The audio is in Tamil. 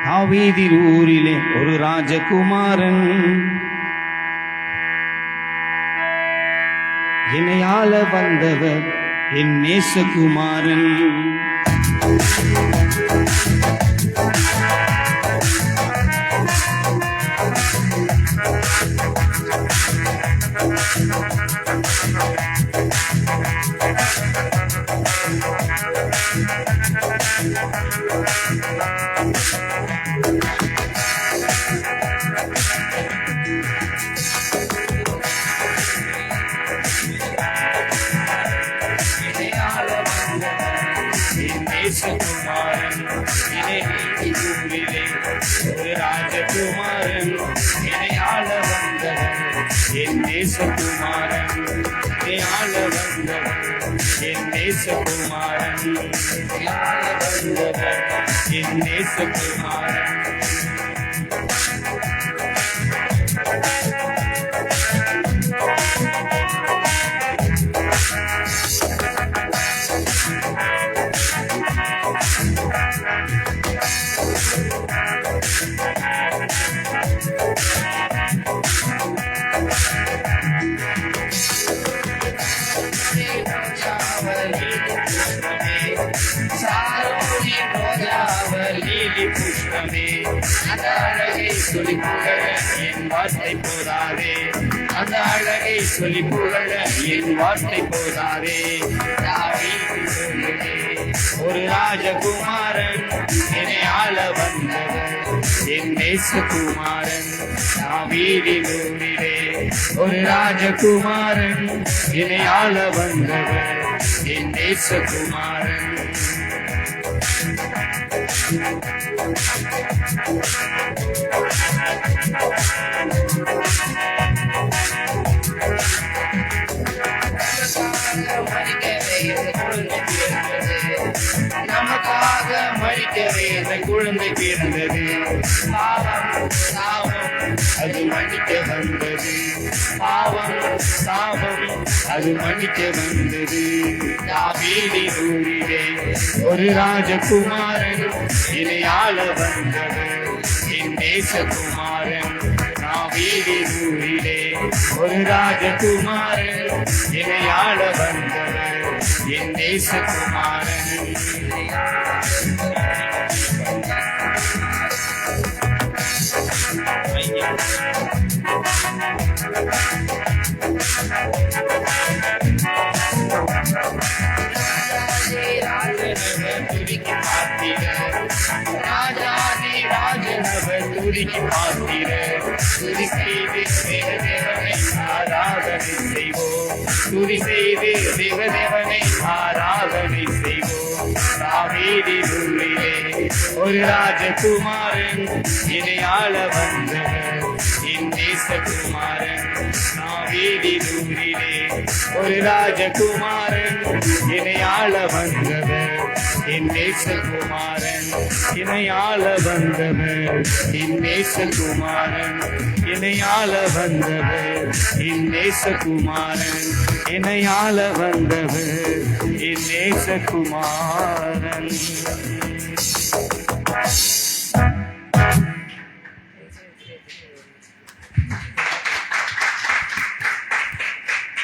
தாவீதின் ஊரிலே ஒரு ராஜகுமாரன், என்னை ஆள வந்தவர் என் நேசகுமாரன். நேசகுமாரன் ஊரிலே ஒரு ராஜகுமாரன், என்னை ஆள வந்தவர் என் நேசகுமாரன், என்னை ஆள வந்தவர் என் நேசகுமாரன், என்னை ஆள வந்தவர் என் நேசகுமாரன். அந்த அழகை சொல்லி புகழ என் வார்த்தை போதாதே, அந்த அழகை சொல்லி புகழ என் வார்த்தை போதாதே. ஒரு ராஜகுமாரன், என்னை ஆள வந்தவர் என் நேசகுமாரன். தாவீதின் ஊரிலே ஒரு ராஜகுமாரன், என்னை ஆள வந்தவர் என் நேசகுமாரன். நமக்காக மறிக்கவே இந்த குழந்தை பிறந்தது, பாவம் சாபம் அது மன்னிக்க வந்தது, பாவம் சாபம் அது மன்னிக்க வந்தது. தாவீதின் ஊரிலே ஒரு ராஜகுமாரன், என்னை ஆள வந்தவர் என் நேசகுமாரன். தாவீதின் ஊரிலே ஒரு ராஜகுமாரன், என்னை ஆள வந்தவர் என் நேசகுமாரன். துதிக்கு பாத்திர துதி செய்து தேவதேவனை ஆராதனை செய்வோம், துதி செய்து தேவதேவனை ஆராதனை செய்வோம். தாவீதின் ஊரிலே ஒரு ராஜகுமாரன், என்னை ஆள வந்தவர் என் நேசகுமாரன். தாவீதின் ஊரிலே ஒரு ராஜகுமாரன், என்னை ஆள வந்தவர் என் நேசகுமாரன், என்னை ஆள வந்தவர் என் நேசகுமாரன், என்னை ஆள வந்தவர் என் நேசகுமாரன், என்னை ஆள வந்தவர் என் நேசகுமாரன்.